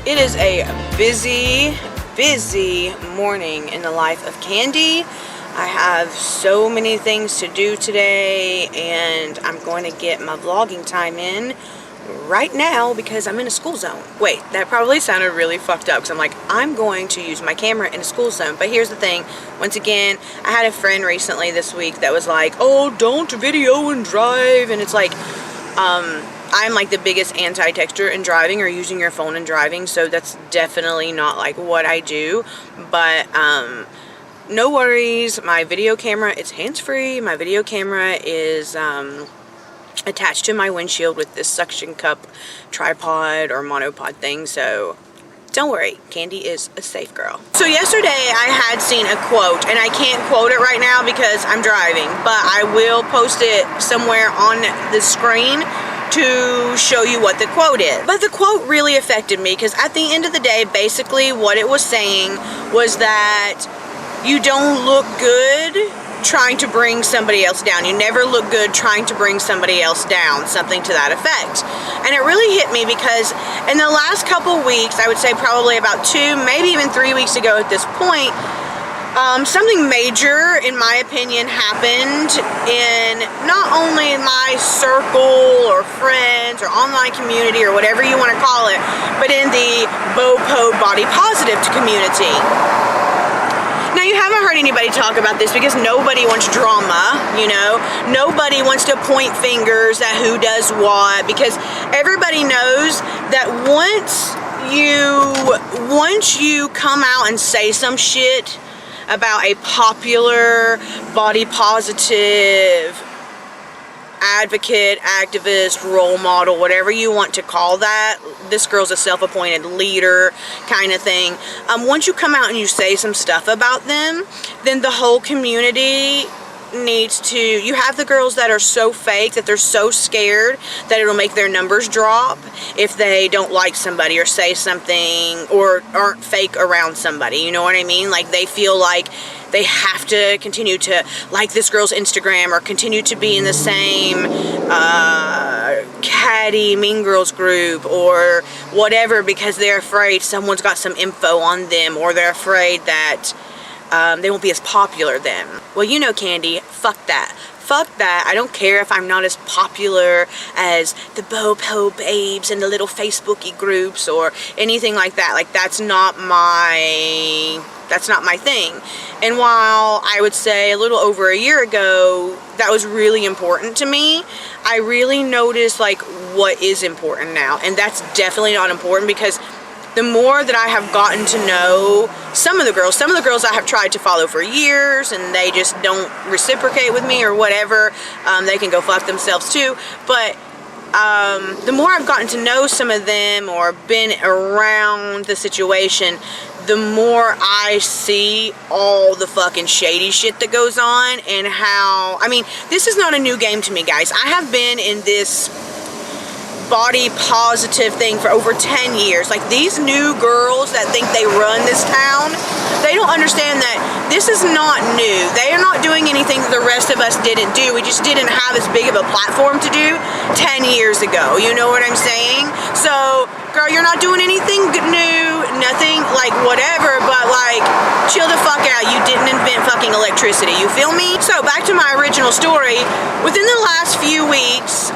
it is a busy morning in the life of Candy. I have so many things to do today, and I'm going to get my vlogging time in right now because I'm in a school zone. Wait, that probably sounded really fucked up because I'm like, I'm going to use my camera in a school zone. But here's the thing, once again, I had a friend recently this week that was like, oh, don't video and drive. And it's like, I'm like the biggest anti-texter in driving or using your phone in driving, so that's definitely not like what I do. But no worries, my video camera, it's hands-free. My video camera is attached to my windshield with this suction cup tripod or monopod thing, so don't worry, Candy is a safe girl. So yesterday I had seen a quote, and I can't quote it right now because I'm driving, but I will post it somewhere on the screen to show you what the quote is. But the quote really affected me because at the end of the day, basically what it was saying was that you don't look good trying to bring somebody else down. You never look good trying to bring somebody else down, something to that effect. And it really hit me because in the last couple weeks, I would say probably about 2, maybe even 3 weeks ago at this point, something major, in my opinion, happened in not only my circle or friends or online community or whatever you want to call it, but in the bopo body positive community. Now, you haven't heard anybody talk about this because nobody wants drama, you know? Nobody wants to point fingers at who does what, because everybody knows that once you come out and say some shit about a popular body positive advocate, activist, role model, whatever you want to call that, this girl's a self-appointed leader kind of thing. Once you come out and you say some stuff about them, then the whole community needs to, you have the girls that are so fake that they're so scared that it'll make their numbers drop if they don't like somebody or say something or aren't fake around somebody, you know what I mean? Like they feel like they have to continue to like this girl's Instagram or continue to be in the same catty mean girls group or whatever because they're afraid someone's got some info on them, or they're afraid that they won't be as popular then. Well, you know, Candy, fuck that. Fuck that. I don't care if I'm not as popular as the Bopo babes and the little Facebooky groups or anything like that. Like, that's not my thing. And while I would say a little over a year ago, that was really important to me, I really noticed, like, what is important now. And that's definitely not important because the more that I have gotten to know some of the girls I have tried to follow for years and they just don't reciprocate with me or whatever, they can go fuck themselves too, but the more I've gotten to know some of them or been around the situation, the more I see all the fucking shady shit that goes on and how, I mean, this is not a new game to me, guys. I have been in this body positive thing for over 10 years. Like, these new girls that think they run this town, they don't understand that this is not new. They are not doing anything that the rest of us didn't do. We just didn't have as big of a platform to do 10 years ago. You know what I'm saying? So, girl, you're not doing anything new, nothing, like, whatever, but, like, chill the fuck out. You didn't invent fucking electricity. You feel me? So, back to my original story. Within the last few weeks,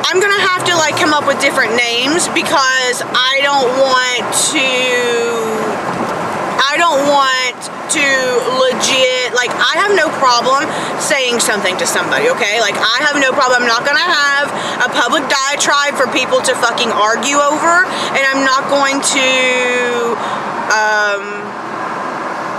I'm gonna have to, like, come up with different names because I don't want to legit, like, I have no problem saying something to somebody, okay? Like, I have no problem. I'm not gonna have a public diatribe for people to fucking argue over, and I'm not going to,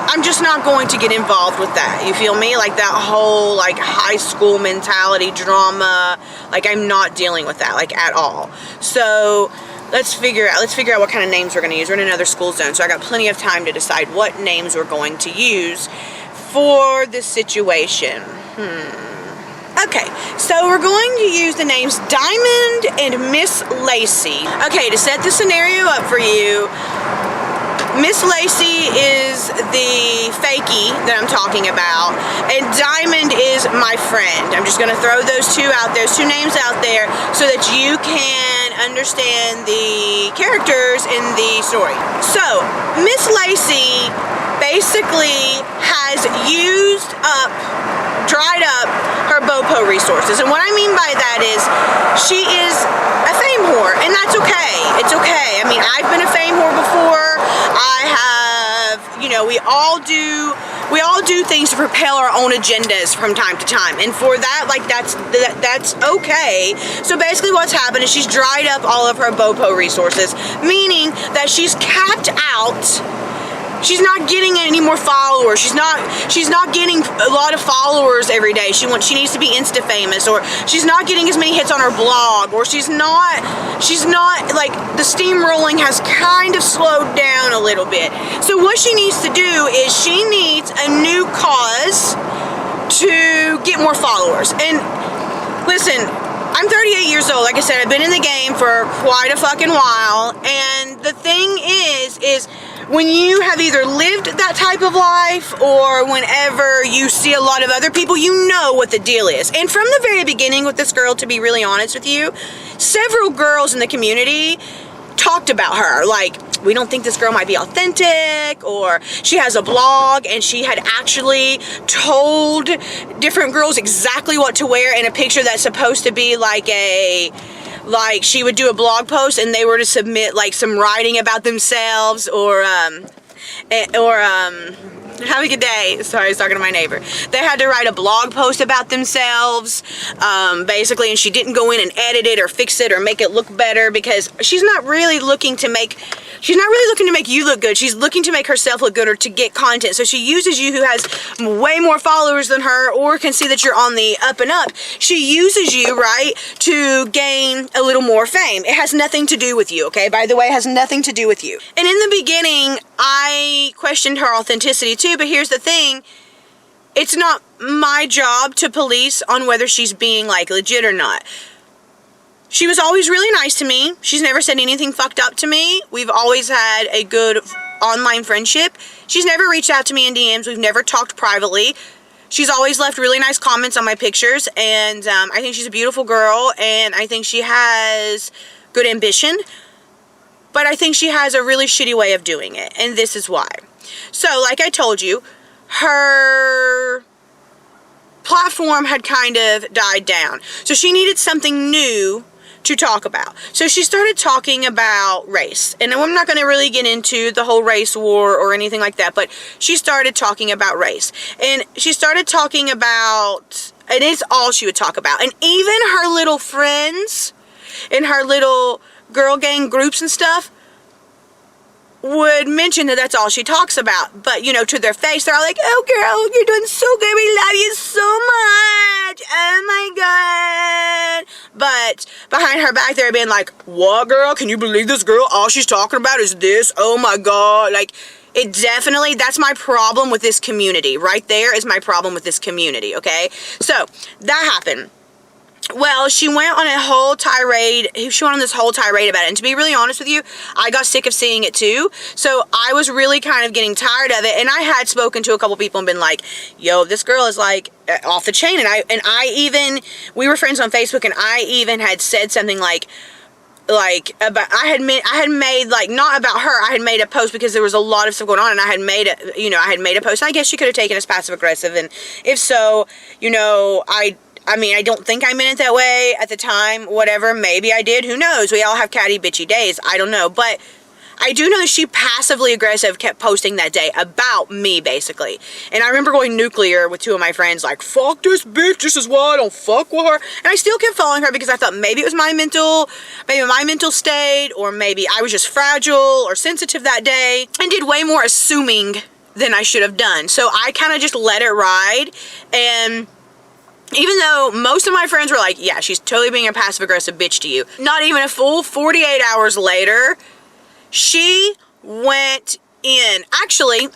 I'm just not going to get involved with that. You feel me? Like that whole like high school mentality drama. Like I'm not dealing with that like at all. So let's figure out what kind of names we're going to use. We're in another school zone, so I got plenty of time to decide what names we're going to use for this situation. Okay, so we're going to use the names Diamond and Miss Lacey. Okay, to set the scenario up for you, Miss Lacey is the fakie that I'm talking about, and Diamond is my friend. I'm just going to throw those two out there, those two names out there, so that you can understand the characters in the story. So, Miss Lacey basically has dried up her bopo resources. And what I mean by that is she is a fame whore, and that's okay. It's okay. I mean, I've been a fame whore before. I have, you know, we all do things to propel our own agendas from time to time, and for that, like, that's okay. So basically what's happened is she's dried up all of her bopo resources, meaning that she's capped out. She's not getting any more followers. She's not getting a lot of followers every day. She needs to be Insta famous, or she's not getting as many hits on her blog, or she's not like, the steamrolling has kind of slowed down a little bit. So what she needs to do is she needs a new cause to get more followers. And listen, I'm 38 years old. Like I said, I've been in the game for quite a fucking while, and the thing is when you have either lived that type of life, or whenever you see a lot of other people, you know what the deal is. And from the very beginning with this girl, to be really honest with you, several girls in the community talked about her. Like, we don't think this girl might be authentic, or she has a blog and she had actually told different girls exactly what to wear in a picture that's supposed to be like she would do a blog post and they were to submit like some writing about themselves, or have a good day. Sorry, I was talking to my neighbor. They had to write a blog post about themselves, basically, and she didn't go in and edit it or fix it or make it look better, because she's not really looking to make you look good. She's looking to make herself look good, or to get content. So she uses you, who has way more followers than her, or can see that you're on the up and up. She uses you, right, to gain a little more fame. It has nothing to do with you, okay? By the way, it has nothing to do with you. And in the beginning, I questioned her authenticity too, but here's the thing. It's not my job to police on whether she's being, like, legit or not. She was always really nice to me. She's never said anything fucked up to me. We've always had a good online friendship. She's never reached out to me in DMs. We've never talked privately. She's always left really nice comments on my pictures, and I think she's a beautiful girl, and I think she has good ambition, but I think she has a really shitty way of doing it, and this is why. So, like I told you, her platform had kind of died down, so she needed something new to talk about. So she started talking about race, and I'm not going to really get into the whole race war or anything like that, but she started talking about race, and she started talking about, and it's all she would talk about, and even her little friends in her little girl gang groups and stuff would mention that that's all she talks about. But, you know, to their face, they're all like, oh girl, you're doing so good, we love you so much, oh my god. But behind her back, they're being like, what girl, can you believe this girl, all she's talking about is this, oh my god. Like, it definitely, that's my problem with this community. Right there is my problem with this community, okay? So, that happened. Well, she went on a whole tirade. She went on this whole tirade about it. And to be really honest with you, I got sick of seeing it too. So I was really kind of getting tired of it. And I had spoken to a couple people and been like, yo, this girl is like off the chain. And I even, we were friends on Facebook, and I even had said something like about, I had made, like, not about her, I had made a post because there was a lot of stuff going on, and I had made a post. And I guess she could have taken it as passive aggressive. And if so, you know, I mean, I don't think I meant it that way at the time, whatever, maybe I did, who knows, we all have catty bitchy days, I don't know, but I do know that she passively aggressive kept posting that day about me, basically, and I remember going nuclear with two of my friends, like, fuck this bitch, this is why I don't fuck with her, and I still kept following her because I thought maybe it was my mental state, or maybe I was just fragile or sensitive that day, and did way more assuming than I should have done, so I kind of just let it ride. And even though most of my friends were like, yeah, she's totally being a passive-aggressive bitch to you, not even a full 48 hours later, she went in. Actually,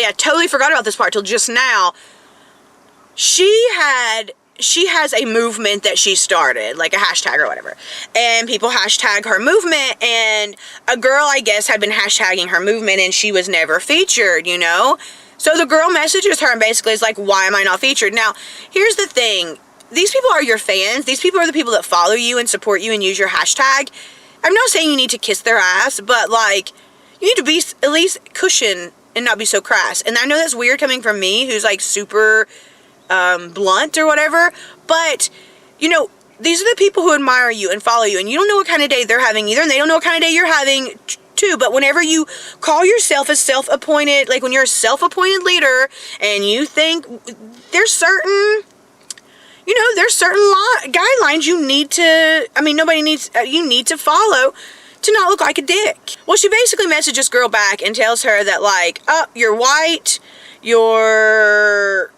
I totally forgot about this part till just now. She has a movement that she started, like a hashtag or whatever, and people hashtag her movement, and a girl, I guess, had been hashtagging her movement, and she was never featured, you know? So the girl messages her and basically is like, why am I not featured? Now, here's the thing. These people are your fans. These people are the people that follow you and support you and use your hashtag. I'm not saying you need to kiss their ass, but like, you need to be at least cushion and not be so crass. And I know that's weird coming from me, who's like super blunt or whatever, but you know, these are the people who admire you and follow you, and you don't know what kind of day they're having either, and they don't know what kind of day you're having too. But whenever you call yourself a self-appointed, like when you're a self-appointed leader and you think there's certain, you know, there's certain guidelines you need to, I mean, nobody needs, you need to follow to not look like a dick. Well, she basically messages this girl back and tells her that like, oh, you're white, you're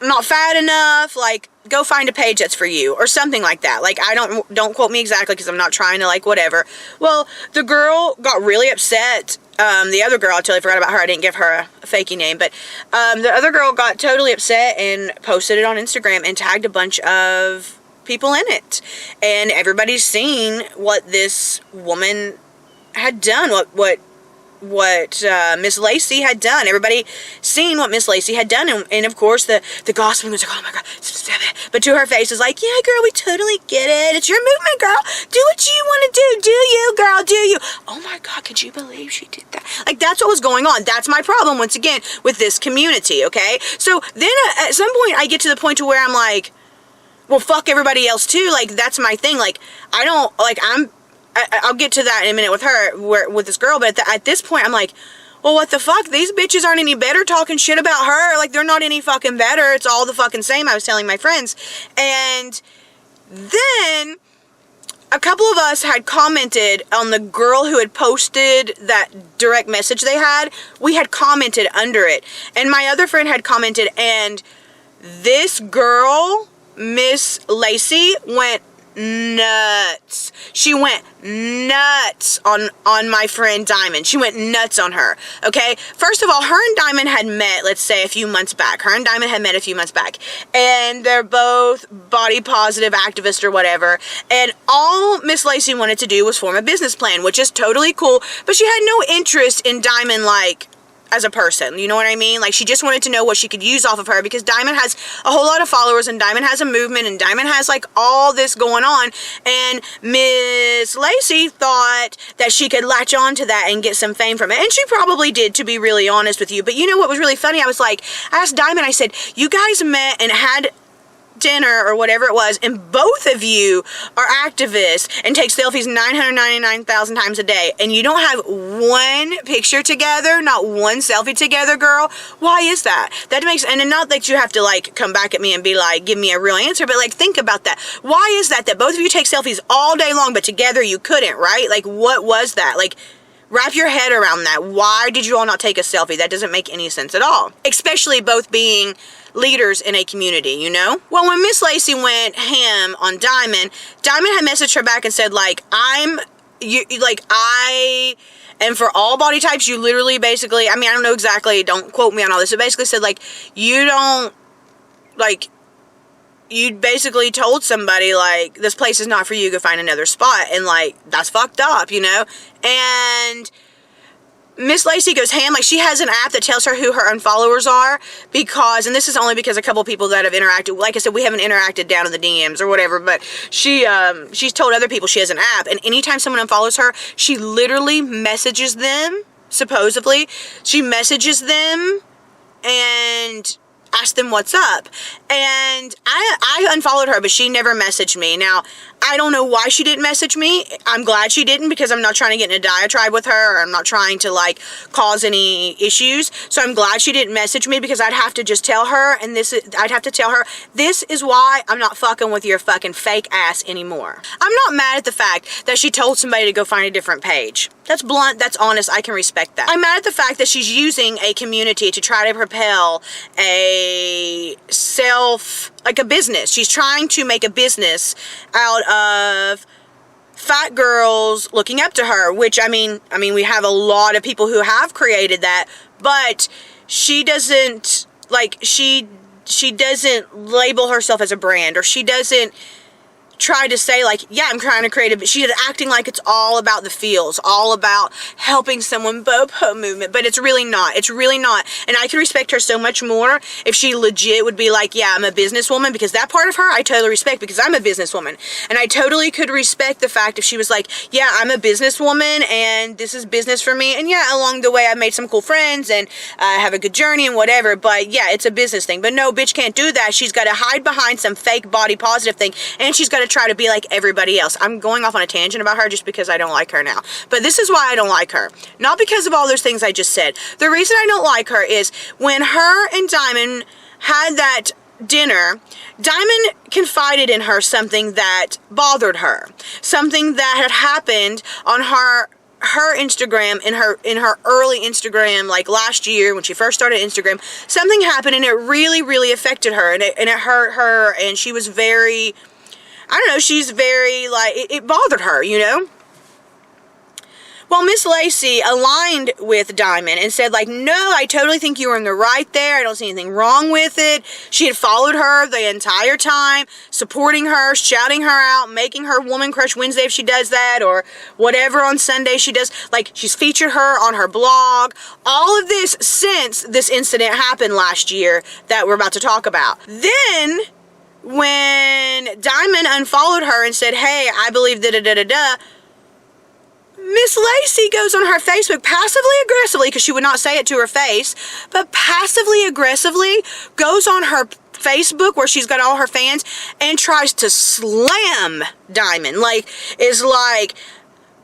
not fat enough, like, go find a page that's for you, or something like that. Like, don't quote me exactly, because I'm not trying to, like, whatever. Well, the girl got really upset. The other girl, I totally forgot about her. I didn't give her a fakey name, but the other girl got totally upset and posted it on Instagram and tagged a bunch of people in it. And everybody's seen what this woman had done, what Miss Lacey had done. Everybody seen what Miss Lacey had done, and of course the gossiping was like, oh my god, but to her face is like, yeah girl, we totally get it, it's your movement girl, do what you want to do you girl, do you. Oh my god, could you believe she did that? Like, that's what was going on. That's my problem once again with this community, okay? So then at some point I get to the point to where I'm like, well, fuck everybody else too. Like, that's my thing. Like, I don't, like, I'll get to that in a minute with her, with this girl, but at this point, I'm like, well, what the fuck? These bitches aren't any better talking shit about her. Like, they're not any fucking better. It's all the fucking same, I was telling my friends. And then a couple of us had commented on the girl who had posted that direct message they had. We had commented under it. And my other friend had commented, and this girl, Miss Lacey, went nuts. She went nuts on my friend Diamond. She went nuts on her. Okay, first of all, her and Diamond had met, let's say, a few months back. Her and Diamond had met a few months back, and they're both body positive activists or whatever, and all Miss Lacey wanted to do was form a business plan, which is totally cool, but she had no interest in Diamond, like, as a person, you know what I mean? Like, she just wanted to know what she could use off of her, because Diamond has a whole lot of followers, and Diamond has a movement, and Diamond has, like, all this going on, and Miss Lacey thought that she could latch on to that and get some fame from it, and she probably did, to be really honest with you. But you know what was really funny? I was like, I asked Diamond, I said, you guys met and had dinner or whatever it was, and both of you are activists and take selfies 999,000 times a day, and you don't have one picture together, not one selfie together, girl. Why is that? That makes, and not that you have to, like, come back at me and be like, give me a real answer, but, like, think about that. Why is that both of you take selfies all day long, but together you couldn't, right? Like, what was that? Like, wrap your head around that. Why did you all not take a selfie? That doesn't make any sense at all. Especially both being leaders in a community, you know? Well, when Miss Lacey went ham on Diamond, Diamond had messaged her back and said, like, and for all body types, you literally basically, I mean, I don't know exactly, don't quote me on all this, it basically said, like, you don't, like, you basically told somebody, like, this place is not for you, go find another spot, and, like, that's fucked up, you know? And Miss Lacey goes ham. Like, she has an app that tells her who her unfollowers are, because, and this is only because a couple people that have interacted, like I said, we haven't interacted down in the DMs or whatever, but she's told other people she has an app, and anytime someone unfollows her, she literally messages them, supposedly, she messages them and ask them what's up. And I unfollowed her, but she never messaged me. Now, I don't know why she didn't message me. I'm glad she didn't, because I'm not trying to get in a diatribe with her, or I'm not trying to, like, cause any issues. So I'm glad she didn't message me, because I'd have to just tell her, and I'd have to tell her, this is why I'm not fucking with your fucking fake ass anymore. I'm not mad at the fact that she told somebody to go find a different page. That's blunt, that's honest, I can respect that. I'm mad at the fact that she's using a community to try to propel a business. She's trying to make a business out of fat girls looking up to her, which, I mean, we have a lot of people who have created that, but she doesn't, like, she doesn't label herself as a brand, or she doesn't tried to say like, yeah, I'm trying to create a, she's acting like it's all about the feels, all about helping someone bopo movement, but it's really not. It's really not. And I can respect her so much more if she legit would be like, yeah, I'm a businesswoman, because that part of her I totally respect, because I'm a businesswoman. And I totally could respect the fact if she was like, yeah, I'm a businesswoman and this is business for me. And yeah, along the way I made some cool friends and have a good journey and whatever, but yeah, it's a business thing. But no, bitch can't do that. She's got to hide behind some fake body positive thing, and she's got to try to be like everybody else. I'm going off on a tangent about her just because I don't like her now. But this is why I don't like her. Not because of all those things I just said. The reason I don't like her is when her and Diamond had that dinner, Diamond confided in her something that bothered her. Something that had happened on her Instagram, in her early Instagram, like last year when she first started Instagram. Something happened and it really affected her, and it hurt her, and she was very, I don't know, she's very, like, it bothered her, you know? Well, Miss Lacey aligned with Diamond and said, like, no, I totally think you were in the right there. I don't see anything wrong with it. She had followed her the entire time, supporting her, shouting her out, making her Woman Crush Wednesday if she does that, or whatever on Sunday she does. Like, she's featured her on her blog. All of this since this incident happened last year that we're about to talk about. Then, when Diamond unfollowed her and said, hey, I believe da-da-da-da-da, Miss Lacey goes on her Facebook passively aggressively, because she would not say it to her face, but passively aggressively goes on her Facebook where she's got all her fans and tries to slam Diamond. Like, is like,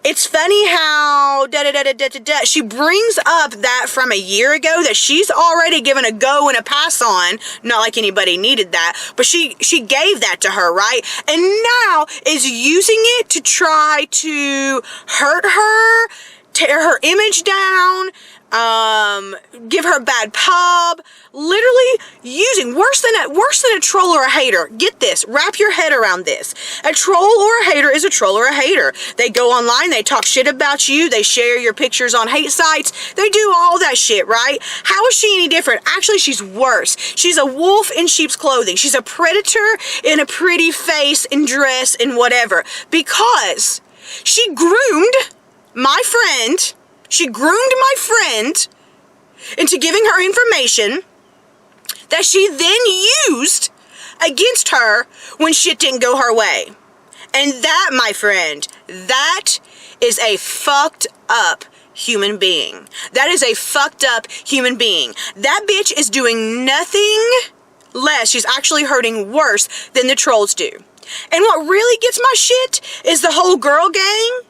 it's funny how da-da-da-da-da-da. She brings up that from a year ago that she's already given a go and a pass on. Not like anybody needed that, but she gave that to her, right? And now is using it to try to hurt her, tear her image down, give her bad pub, literally using worse than a troll or a hater. Get this, wrap your head around this. A troll or a hater is a troll or a hater. They go online, they talk shit about you, they share your pictures on hate sites, they do all that shit, right? How is she any different? Actually, she's worse. She's a wolf in sheep's clothing. She's a predator in a pretty face and dress and whatever, because she groomed my friend. She groomed my friend into giving her information that she then used against her when shit didn't go her way. And that, my friend, that is a fucked up human being. That is a fucked up human being. That bitch is doing nothing less. She's actually hurting worse than the trolls do. And what really gets my shit is the whole girl gang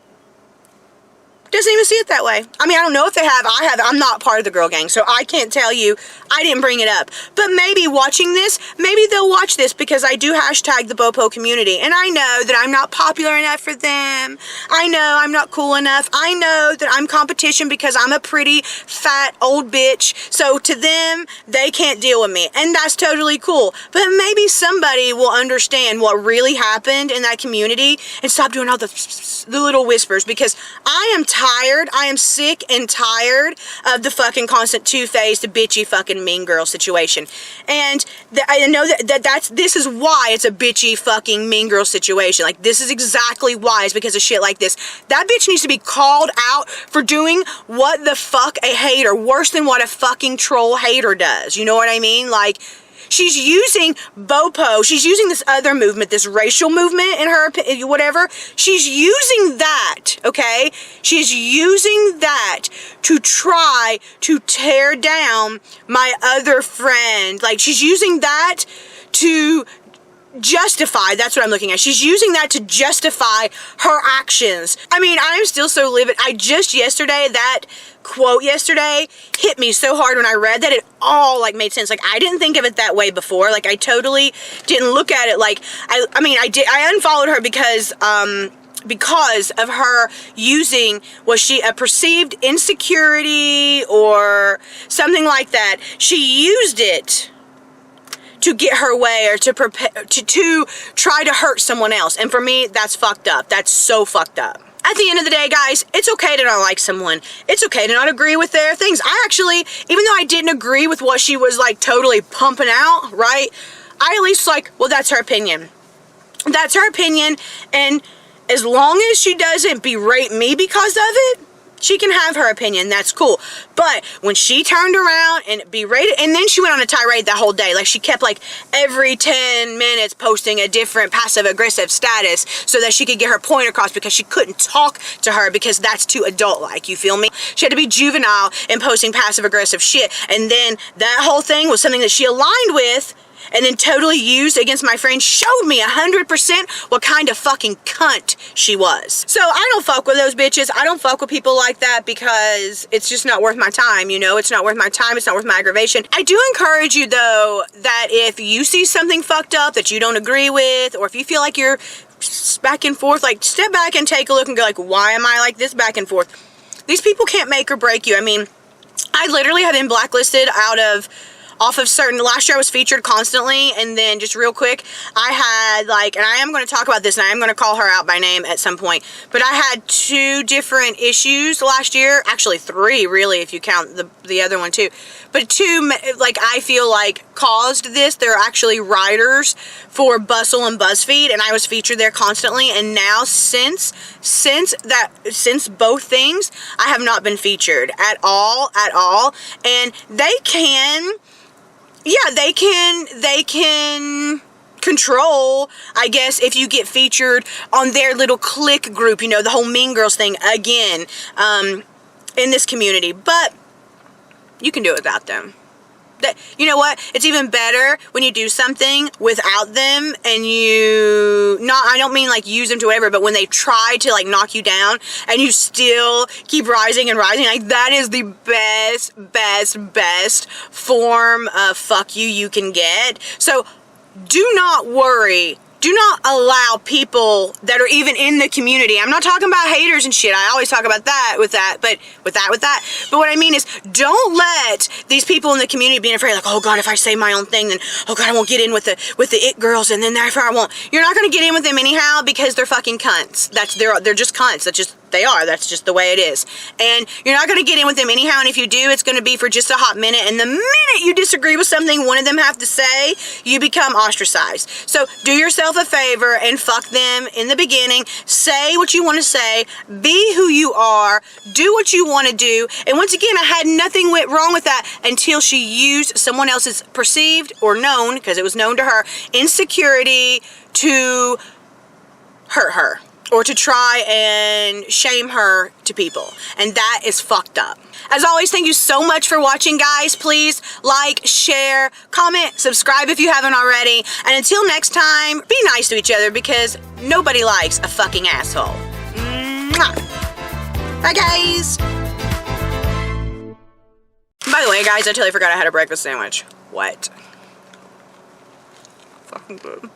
doesn't even see it that way. I mean, I don't know if they have. I'm not part of the girl gang, so I can't tell you. I didn't bring it up. But maybe watching this, maybe they'll watch this, because I do hashtag the Bopo community. And I know that I'm not popular enough for them. I know I'm not cool enough. I know that I'm competition because I'm a pretty, fat, old bitch. So to them, they can't deal with me. And that's totally cool. But maybe somebody will understand what really happened in that community and stop doing all the little whispers, because I am tired. I am sick and tired of the fucking constant two-faced, bitchy fucking mean girl situation. And I know this is why it's a bitchy fucking mean girl situation. Like, this is exactly why. It's because of shit like this. That bitch needs to be called out for doing what the fuck a hater, worse than what a fucking troll hater does. You know what I mean? Like, she's using Bopo, she's using this other movement, this racial movement in her, whatever. She's using that, okay? She's using that to try to tear down my other friend. Like, she's using that to justify, that's what I'm looking at. She's using that to justify her actions. I mean, I am still so livid. That quote yesterday hit me so hard when I read that. It all like made sense. Like, I didn't think of it that way before. Like, I totally didn't look at it like, I unfollowed her because of her using, was she a perceived insecurity or something like that? She used it to get her way, or to prepare to try to hurt someone else. And for me, that's fucked up. That's so fucked up. At the end of the day, guys, it's okay to not like someone. It's okay to not agree with their things. I actually, even though I didn't agree with what she was like totally pumping out, right? I at least was like, well, that's her opinion. That's her opinion, and as long as she doesn't berate me because of it, she can have her opinion. That's cool. But when she turned around and berated, and then she went on a tirade that whole day. Like, she kept, like, every 10 minutes posting a different passive-aggressive status so that she could get her point across, because she couldn't talk to her because that's too adult-like, you feel me? She had to be juvenile in posting passive-aggressive shit. And then that whole thing was something that she aligned with, and then totally used against my friend, showed me 100% what kind of fucking cunt she was. So I don't fuck with those bitches. I don't fuck with people like that because it's just not worth my time, you know? It's not worth my time. It's not worth my aggravation. I do encourage you, though, that if you see something fucked up that you don't agree with, or if you feel like you're back and forth, like, step back and take a look and go, like, why am I like this back and forth? These people can't make or break you. I mean, I literally have been blacklisted off of certain, last year I was featured constantly, and then just real quick, I had, like, and I am going to talk about this, and I am going to call her out by name at some point, but I had 2 different issues last year, actually 3, really, if you count the other one too, but 2, like, I feel like caused this. They're actually writers for Bustle and BuzzFeed, and I was featured there constantly, and now since both things, I have not been featured at all, and they can control, I guess, if you get featured on their little clique group, you know, the whole Mean Girls thing again, in this community, but you can do it without them. You know what? It's even better when you do something without them, and I don't mean like use them to whatever, but when they try to like knock you down and you still keep rising and rising, like, that is the best form of fuck you can get. So do not worry. Do not allow people that are even in the community. I'm not talking about haters and shit. I always talk about that with that. But what I mean is, don't let these people in the community be afraid, like, oh God, if I say my own thing, then, oh God, I won't get in with the it girls, and then therefore I won't. You're not going to get in with them anyhow because they're fucking cunts. They're just cunts. That's just the way it is. And you're not going to get in with them anyhow, and if you do, it's going to be for just a hot minute, and the minute you disagree with something one of them have to say, you become ostracized. So do yourself a favor and fuck them in the beginning. Say what you want to say. Be who you are. Do what you want to do. And once again, I had nothing wrong with that until she used someone else's perceived or known, because it was known to her, insecurity to hurt her, or to try and shame her to people. And that is fucked up. As always, thank you so much for watching, guys. Please like, share, comment, subscribe if you haven't already. And until next time, be nice to each other, because nobody likes a fucking asshole. Mwah. Bye, guys. By the way, guys, I totally forgot I had a breakfast sandwich. What? Fucking good.